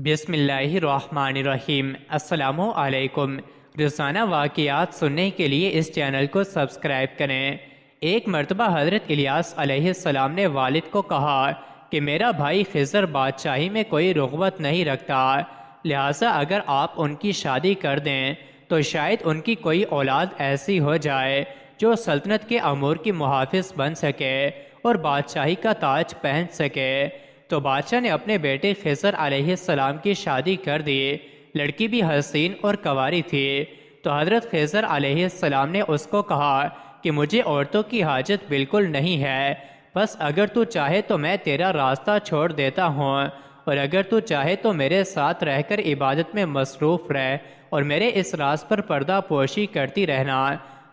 بسم اللہ الرحمن الرحیم۔ السلام علیکم۔ روزانہ واقعات سننے کے لیے اس چینل کو سبسکرائب کریں۔ ایک مرتبہ حضرت الیاس علیہ السلام نے والد کو کہا کہ میرا بھائی خضر بادشاہی میں کوئی رغبت نہیں رکھتا، لہٰذا اگر آپ ان کی شادی کر دیں تو شاید ان کی کوئی اولاد ایسی ہو جائے جو سلطنت کے امور کی محافظ بن سکے اور بادشاہی کا تاج پہن سکے۔ تو بادشاہ نے اپنے بیٹے خضر علیہ السلام کی شادی کر دی۔ لڑکی بھی حسین اور کنواری تھی۔ تو حضرت خضر علیہ السلام نے اس کو کہا کہ مجھے عورتوں کی حاجت بالکل نہیں ہے، بس اگر تو چاہے تو میں تیرا راستہ چھوڑ دیتا ہوں، اور اگر تو چاہے تو میرے ساتھ رہ کر عبادت میں مصروف رہ اور میرے اس راز پر پردہ پوشی کرتی رہنا۔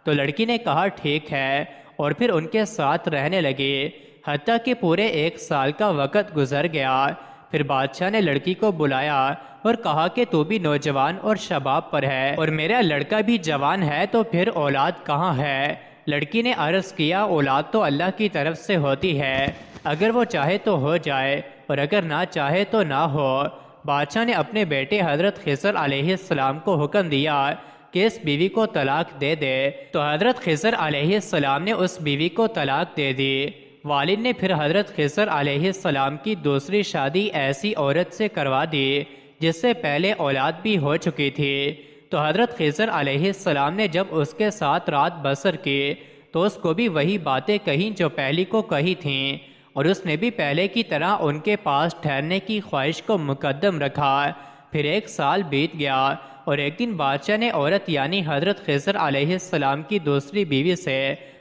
تو لڑکی نے کہا ٹھیک ہے، اور پھر ان کے ساتھ رہنے لگی، حتیٰ کہ پورے 1 سال کا وقت گزر گیا۔ پھر بادشاہ نے لڑکی کو بلایا اور کہا کہ تو بھی نوجوان اور شباب پر ہے اور میرا لڑکا بھی جوان ہے، تو پھر اولاد کہاں ہے؟ لڑکی نے عرض کیا اولاد تو اللہ کی طرف سے ہوتی ہے، اگر وہ چاہے تو ہو جائے اور اگر نہ چاہے تو نہ ہو۔ بادشاہ نے اپنے بیٹے حضرت خضر علیہ السلام کو حکم دیا کہ اس بیوی کو طلاق دے دے۔ تو حضرت خضر علیہ السلام نے اس بیوی کو طلاق دے دی۔ والد نے پھر حضرت خضر علیہ السلام کی دوسری شادی ایسی عورت سے کروا دی جس سے پہلے اولاد بھی ہو چکی تھی۔ تو حضرت خضر علیہ السلام نے جب اس کے ساتھ رات بسر کی تو اس کو بھی وہی باتیں کہیں جو پہلی کو کہی تھیں، اور اس نے بھی پہلے کی طرح ان کے پاس ٹھہرنے کی خواہش کو مقدم رکھا۔ پھر 1 سال بیت گیا، اور ایک دن بادشاہ نے عورت یعنی حضرت خضر علیہ السلام کی دوسری بیوی سے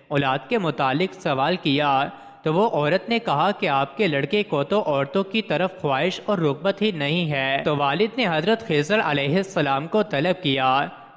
اولاد کے متعلق سوال کیا۔ تو وہ عورت نے کہا کہ آپ کے لڑکے کو تو عورتوں کی طرف خواہش اور رغبت ہی نہیں ہے۔ تو والد نے حضرت خضر علیہ السلام کو طلب کیا،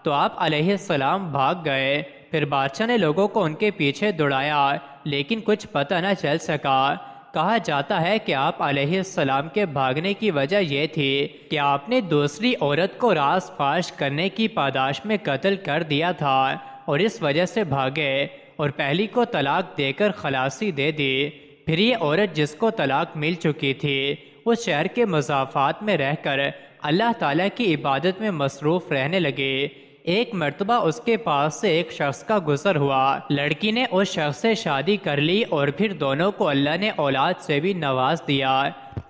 تو آپ علیہ السلام بھاگ گئے۔ پھر بادشاہ نے لوگوں کو ان کے پیچھے دوڑایا، لیکن کچھ پتہ نہ چل سکا۔ کہا جاتا ہے کہ آپ علیہ السلام کے بھاگنے کی وجہ یہ تھی کہ آپ نے دوسری عورت کو راز فاش کرنے کی پاداش میں قتل کر دیا تھا، اور اس وجہ سے بھاگے اور پہلی کو طلاق دے کر خلاصی دے دی۔ پھر یہ عورت جس کو طلاق مل چکی تھی اس شہر کے مضافات میں رہ کر اللہ تعالیٰ کی عبادت میں مصروف رہنے لگے۔ ایک مرتبہ اس کے پاس سے ایک شخص کا گزر ہوا، لڑکی نے اس شخص سے شادی کر لی اور پھر دونوں کو اللہ نے اولاد سے بھی نواز دیا۔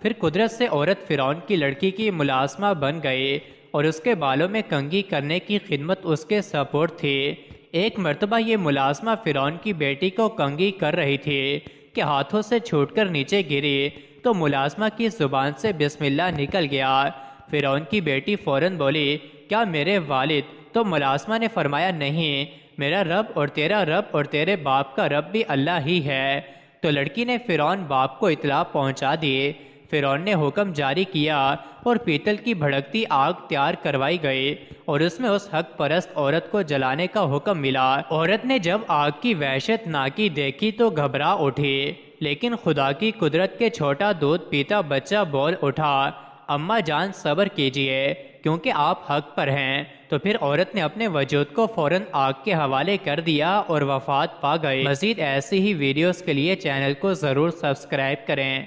پھر قدرت سے عورت فرعون کی لڑکی کی ملازمہ بن گئی اور اس کے بالوں میں کنگھی کرنے کی خدمت اس کے سپرد تھی۔ ایک مرتبہ یہ ملازمہ فرعون کی بیٹی کو کنگھی کر رہی تھی کہ ہاتھوں سے چھوٹ کر نیچے گری، تو ملازمہ کی زبان سے بسم اللہ نکل گیا۔ فرعون کی بیٹی فوراً بولی کیا میرے والد؟ تو ملازمہ نے فرمایا نہیں، میرا رب اور تیرا رب اور تیرے باپ کا رب بھی اللہ ہی ہے۔ تو لڑکی نے فرعون باپ کو اطلاع پہنچا دی۔ فرعون نے حکم جاری کیا اور پیتل کی بھڑکتی آگ تیار کروائی گئی اور اس میں اس حق پرست عورت کو جلانے کا حکم ملا۔ عورت نے جب آگ کی وحشت ناکی دیکھی تو گھبرا اٹھی، لیکن خدا کی قدرت کے چھوٹا دودھ پیتا بچہ بول اٹھا اماں جان صبر کیجئے کیونکہ آپ حق پر ہیں۔ تو پھر عورت نے اپنے وجود کو فوراً آگ کے حوالے کر دیا اور وفات پا گئی۔ مزید ایسی ہی ویڈیوز کے لیے چینل کو ضرور سبسکرائب کریں۔